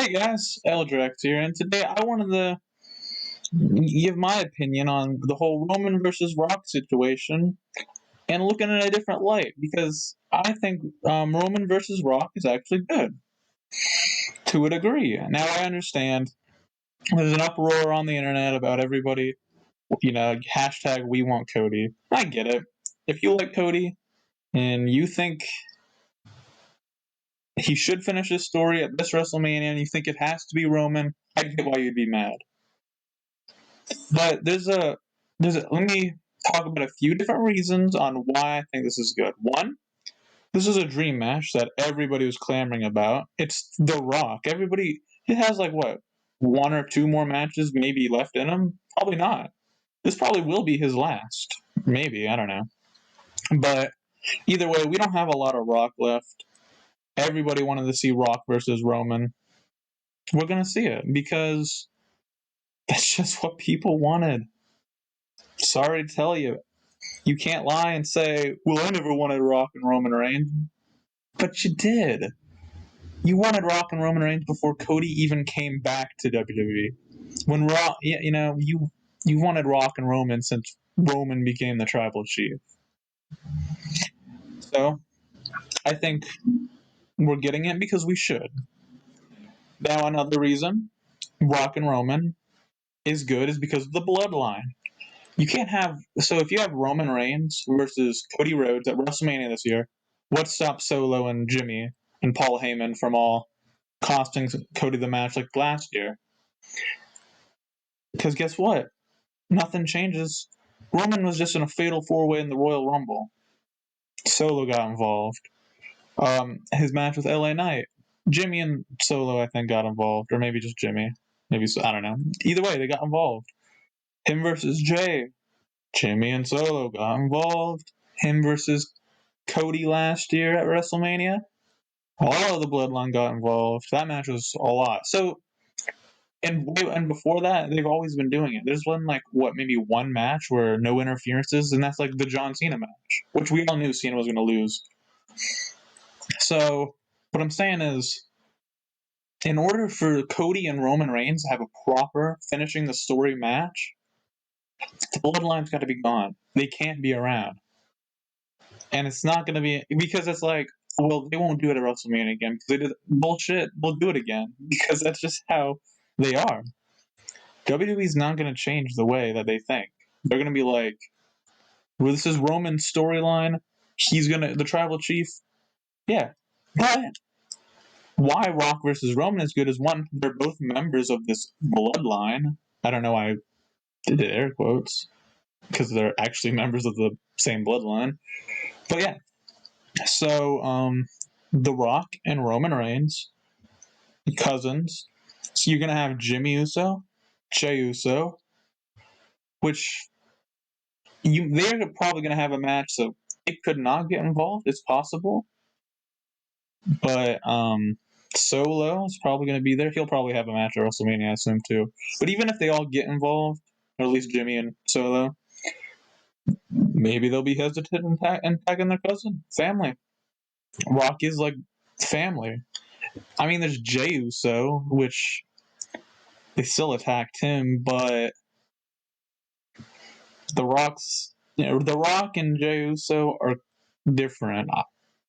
Hey guys, LDraux here, and today I wanted to give my opinion on the whole Roman versus Rock situation and look at it in a different light because I think Roman versus Rock is actually good to a degree. Now I understand there's an uproar on the internet about everybody, hashtag we want Cody. I get it. If you like Cody and you think he should finish his story at this WrestleMania and you think it has to be Roman, I get why you'd be mad. But let me talk about a few different reasons on why I think this is good. One, this is a dream match that everybody was clamoring about. It's The Rock. It has like what, one or two more matches maybe left in him? Probably not. This probably will be his last. Maybe, I don't know. But either way, we don't have a lot of Rock left. Everybody wanted to see Rock versus Roman. We're going to see it because that's just what people wanted. Sorry to tell you. You can't lie and say, well, I never wanted Rock and Roman Reigns. But you did. You wanted Rock and Roman Reigns before Cody even came back to WWE. When Rock, you wanted Rock and Roman since Roman became the Tribal Chief. So, I think we're getting it because we should. Now, another reason Rock and Roman is good is because of the bloodline. You can't have... So, if you have Roman Reigns versus Cody Rhodes at WrestleMania this year, what stops Solo and Jimmy and Paul Heyman from all costing Cody the match like last year? Because guess what? Nothing changes. Roman was just in a fatal four-way in the Royal Rumble. Solo got involved. His match with LA Knight. Jimmy and Solo, I think, got involved. Or maybe just Jimmy. Maybe, I don't know. Either way, they got involved. Him versus Jay. Jimmy and Solo got involved. Him versus Cody last year at WrestleMania. All of the Bloodline got involved. That match was a lot. So, and before that, they've always been doing it. There's been maybe one match where no interferences, and that's like the John Cena match, which we all knew Cena was going to lose. So, what I'm saying is, in order for Cody and Roman Reigns to have a proper finishing the story match, the Bloodline's got to be gone. They can't be around. And it's not going to be... Because it's like, well, they won't do it at WrestleMania again because they did bullshit. We'll do it again because that's just how they are. WWE's not going to change the way that they think. They're going to be like, well, this is Roman's storyline. He's going to... The Tribal Chief. Yeah. But why Rock versus Roman is good is, one, they're both members of this bloodline. I don't know why I did the air quotes. Because they're actually members of the same bloodline. But yeah. So, The Rock and Roman Reigns, cousins. So you're going to have Jimmy Uso, Jey Uso, which they're probably going to have a match, so it could not get involved. It's possible. But Solo is probably going to be there. He'll probably have a match at WrestleMania, I assume, too. But even if they all get involved, or at least Jimmy and Solo, maybe they'll be hesitant in tagging their cousin. Family. Rock is like family. I mean, there's Jey Uso, which they still attacked him, but The Rock and Jey Uso are different.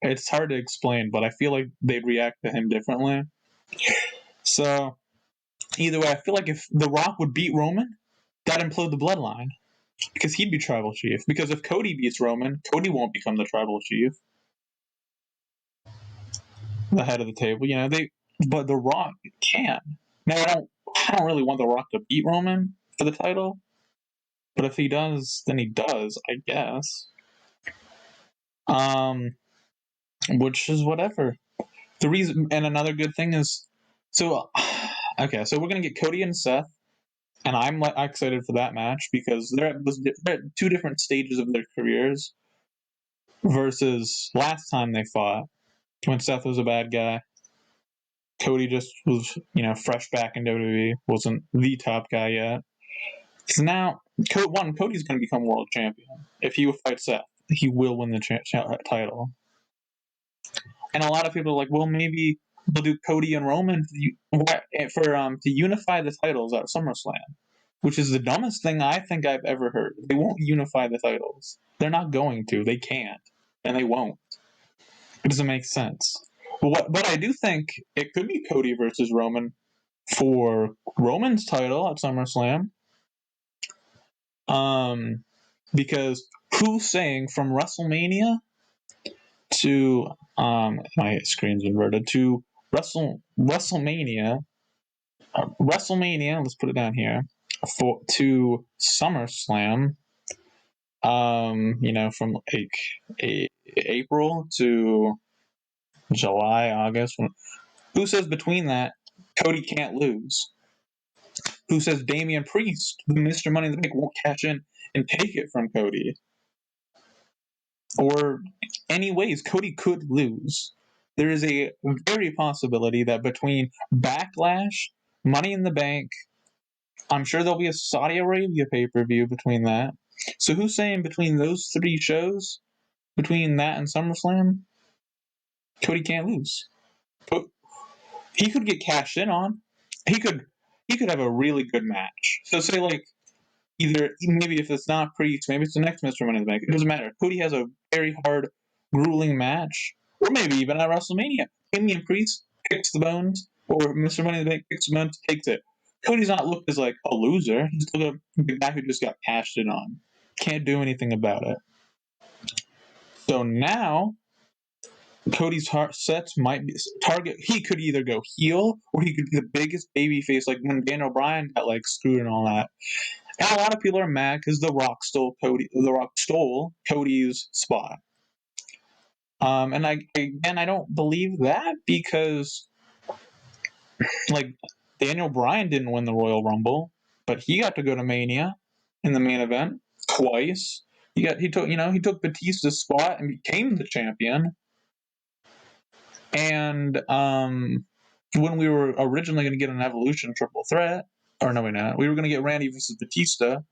It's hard to explain, but I feel like they'd react to him differently. So, either way, I feel like if The Rock would beat Roman, that'd implode the bloodline. Because he'd be Tribal Chief. Because if Cody beats Roman, Cody won't become the Tribal Chief. The head of the table, but The Rock can. Now, I don't really want The Rock to beat Roman for the title. But if he does, then he does, I guess. Which is whatever. The reason, and another good thing is, so we're gonna get Cody and Seth, and I'm excited for that match because they're at two different stages of their careers. Versus last time they fought, when Seth was a bad guy, Cody just was, fresh back in WWE, wasn't the top guy yet. So now, Cody's going to become world champion. If he fights Seth, he will win the title. And a lot of people are like, well, maybe they'll do Cody and Roman. to unify the titles at SummerSlam, which is the dumbest thing I think I've ever heard. They won't unify the titles. They're not going to. They can't, and they won't. It doesn't make sense. But I do think it could be Cody versus Roman for Roman's title at SummerSlam. Because who's saying from WrestleMania to my screen's inverted to WrestleMania, let's put it down here, to SummerSlam, from like April to July, August. Who says between that Cody can't lose? Who says Damian Priest, the Mr. Money in the Bank, won't cash in and take it from Cody? Or any ways Cody could lose. There is a very possibility that between Backlash, Money in the Bank, I'm sure there'll be a Saudi Arabia pay-per-view between that. So who's saying between those three shows, between that and SummerSlam, Cody can't lose? But he could get cashed in on. He could have a really good match. So say like either maybe if it's not Priest, maybe it's the next Mr. Money in the Bank. It doesn't matter. Cody has a very hard, grueling match, or maybe even at WrestleMania, Damian Priest picks the bones, or Mr. Money in the Bank picks the bones, takes it. Cody's not looked as like a loser. He's still a guy who just got cashed in on. Can't do anything about it. So now Cody's sets might be target. He could either go heel or he could be the biggest baby face, like when Daniel Bryan got like screwed and all that. And a lot of people are mad because The Rock stole Cody's spot. And I don't believe that because like Daniel Bryan didn't win the Royal Rumble, but he got to go to Mania in the main event twice. He took Batista's spot and became the champion. And when we were originally going to get an Evolution triple threat, or no, we were going to get Randy versus Batista. And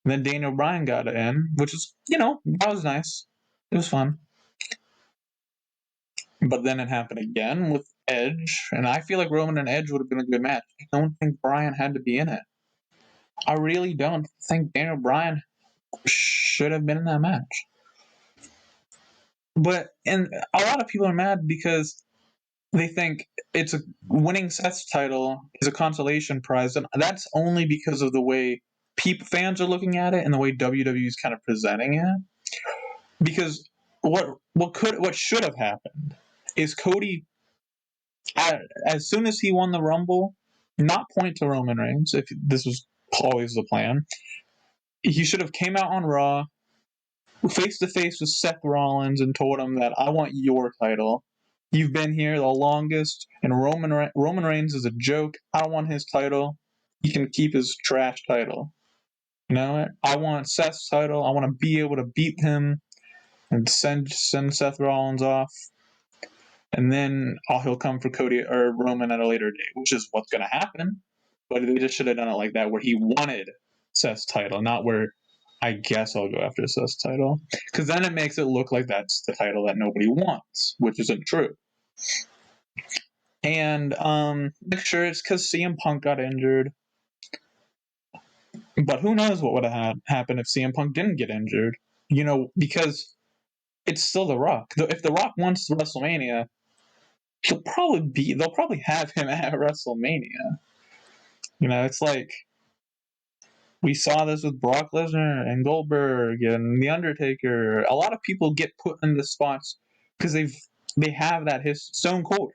then Daniel Bryan got in, which is, that was nice. It was fun. But then it happened again with Edge, and I feel like Roman and Edge would have been a good match. I don't think Bryan had to be in it. I really don't think Daniel Bryan should have been in that match. And a lot of people are mad because they think it's winning Seth's title is a consolation prize, and that's only because of the way fans are looking at it and the way WWE is kind of presenting it. Because what should have happened is Cody, as soon as he won the Rumble, not point to Roman Reigns if this was always the plan. He should have came out on Raw, face to face with Seth Rollins, and told him that I want your title. You've been here the longest, and Roman Reigns is a joke. I don't want his title. He can keep his trash title. You know what? I want Seth's title. I want to be able to beat him and send Seth Rollins off. And then he'll come for Cody or Roman at a later date, which is what's going to happen. But they just should have done it like that, where he wanted Seth's title, not where I guess I'll go after Seth's title. Because then it makes it look like that's the title that nobody wants, which isn't true. And make sure it's because CM Punk got injured. But who knows what would have happened if CM Punk didn't get injured? Because it's still The Rock. If The Rock wants WrestleMania, they'll probably have him at WrestleMania. It's like we saw this with Brock Lesnar and Goldberg and The Undertaker. A lot of people get put in the spots because they have that Stone Cold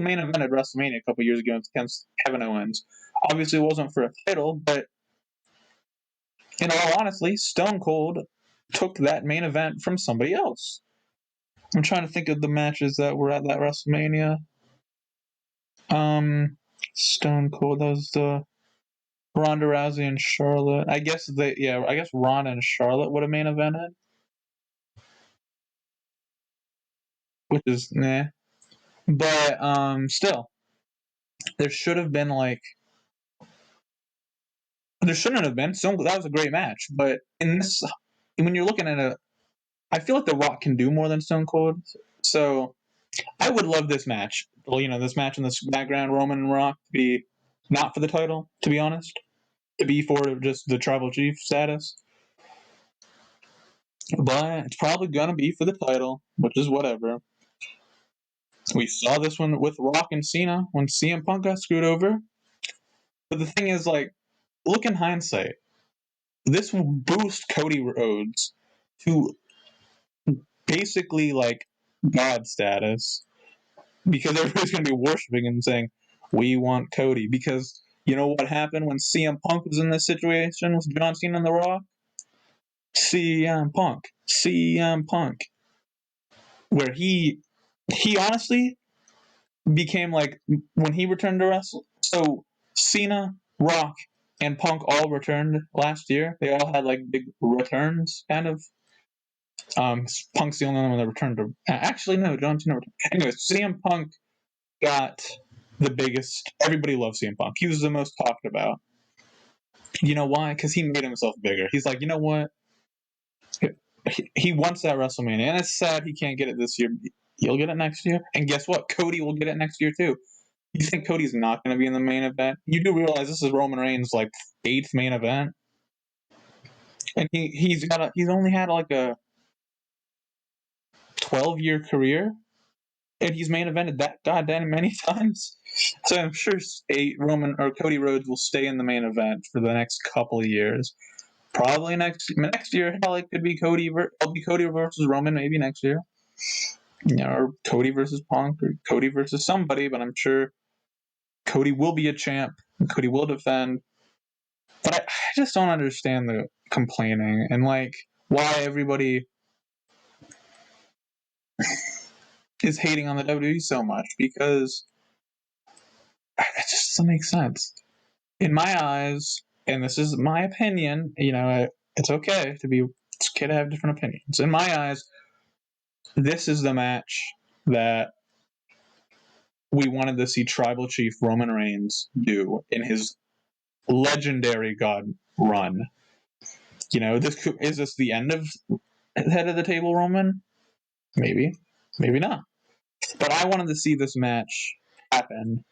main event at WrestleMania a couple years ago against Kevin Owens. Obviously, it wasn't for a title, but in all honesty, Stone Cold took that main event from somebody else. I'm trying to think of the matches that were at that WrestleMania. Stone Cold, that was the Ronda Rousey and Charlotte. I guess Ronda and Charlotte would have main evented. Which is nah. But still. There should have been there shouldn't have been. That was a great match. But when you're looking at I feel like The Rock can do more than Stone Cold. So I would love this match. Well, this match in the background, Roman and Rock, to be not for the title, to be honest. To be for just the tribal chief status. But it's probably going to be for the title, which is whatever. We saw this one with Rock and Cena when CM Punk got screwed over. But the thing is, look in hindsight. This will boost Cody Rhodes to basically, God status. Because everybody's going to be worshiping him and saying, we want Cody. Because you know what happened when CM Punk was in this situation with John Cena and The Rock? CM Punk. CM Punk. Where he honestly became when he returned to wrestle. So Cena, Rock, and Punk all returned last year. They all had big returns, kind of. Punk's the only one that returned to. Actually, no, John Cena returned. Anyways, CM Punk got the biggest. Everybody loves CM Punk. He was the most talked about. You know why? Because he made himself bigger. He's like, you know what? He wants that WrestleMania, and it's sad he can't get it this year. He'll get it next year, and guess what? Cody will get it next year too. You think Cody's not going to be in the main event? You do realize this is Roman Reigns' 8th main event, and he's only had a 12-year career, and he's main evented that goddamn many times. So I'm sure Roman or Cody Rhodes will stay in the main event for the next couple of years. Probably next year, hell, it could be Cody. It'll be Cody versus Roman maybe next year. Or Cody versus Punk, or Cody versus somebody. But I'm sure Cody will be a champ. And Cody will defend. But I just don't understand the complaining and why everybody is hating on the WWE so much, because it just doesn't make sense. In my eyes, and this is my opinion, it's okay to have different opinions. In my eyes, this is the match that we wanted to see Tribal Chief Roman Reigns do in his legendary God run. Is this the end of head of the table Roman? Maybe not. But I wanted to see this match happen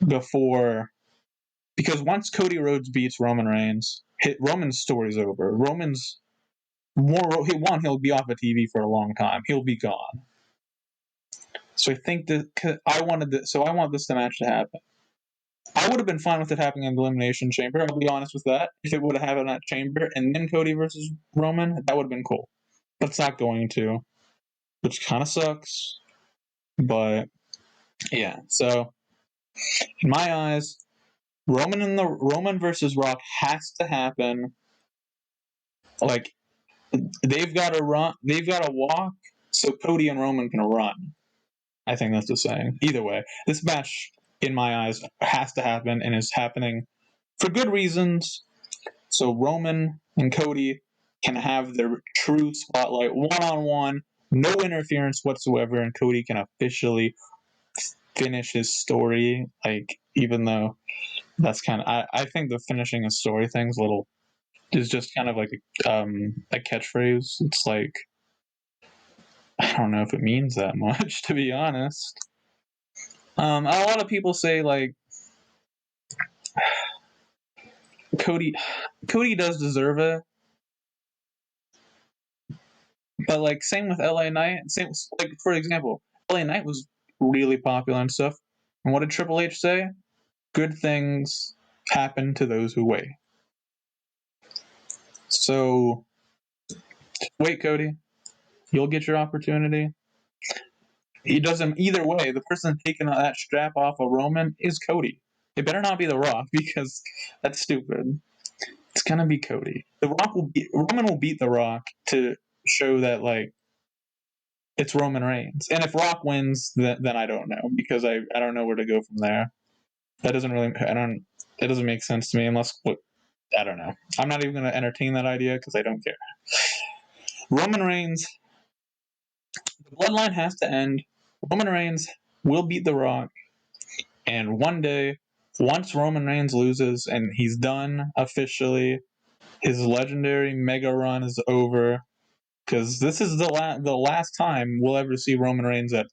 before, because once Cody Rhodes beats Roman Reigns, Roman's story's over. Roman's he'll be off of TV for a long time. He'll be gone. So I think that I want this match to happen. I would have been fine with it happening in the Elimination Chamber. I'll be honest with that. If it would have happened in that chamber and then Cody versus Roman, that would have been cool. But it's not going to, which kind of sucks. But yeah, so in my eyes, Roman versus Rock has to happen. They've got to run. They've got to walk so Cody and Roman can run. I think that's the saying. Either way, this match, in my eyes, has to happen and is happening for good reasons. So Roman and Cody can have their true spotlight one-on-one, no interference whatsoever, and Cody can officially finish his story. Even though that's I think the finishing a story thing's is just kind of a catchphrase. It's I don't know if it means that much, to be honest. A lot of people say Cody does deserve it, but same with LA Knight. Same for example, LA Knight was really popular and stuff. And what did Triple H say? Good things happen to those who wait. So wait, Cody. You'll get your opportunity. He doesn't either way. The person taking that strap off of Roman is Cody. It better not be The Rock, because that's stupid. It's gonna be Cody. Roman will beat The Rock to show that it's Roman Reigns. And if Rock wins, then I don't know, because I don't know where to go from there. That doesn't really it doesn't make sense to me unless I don't know. I'm not even gonna entertain that idea because I don't care. Roman Reigns, the bloodline has to end. Roman Reigns will beat The Rock, and one day, once Roman Reigns loses and he's done officially, his legendary mega run is over. because this is the last time we'll ever see Roman Reigns at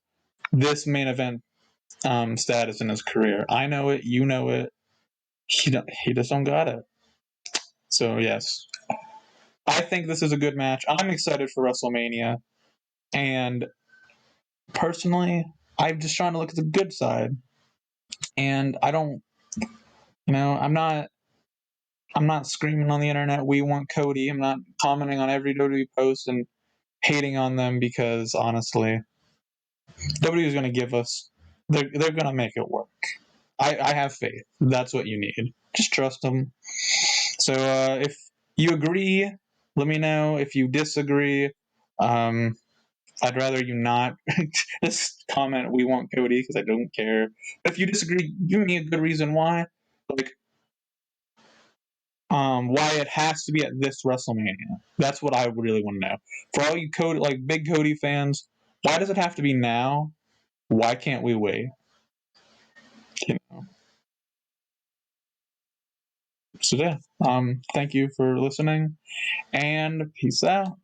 this main event status in his career. I know it. You know it. He just don't got it. So yes, I think this is a good match. I'm excited for WrestleMania, and personally, I'm just trying to look at the good side, and I don't, I'm not screaming on the internet, "We want Cody." I'm not commenting on every WWE post and hating on them because honestly, WWE is going to give us. They're going to make it work. I have faith. That's what you need. Just trust them. So if you agree, let me know. If you disagree, I'd rather you not just comment "We want Cody" because I don't care. But if you disagree, give me a good reason why. Like why it has to be at this WrestleMania. That's what I really want to know. For all you Cody, like big Cody fans, why does it have to be now? Why can't we wait? You know. So yeah, thank you for listening, and peace out.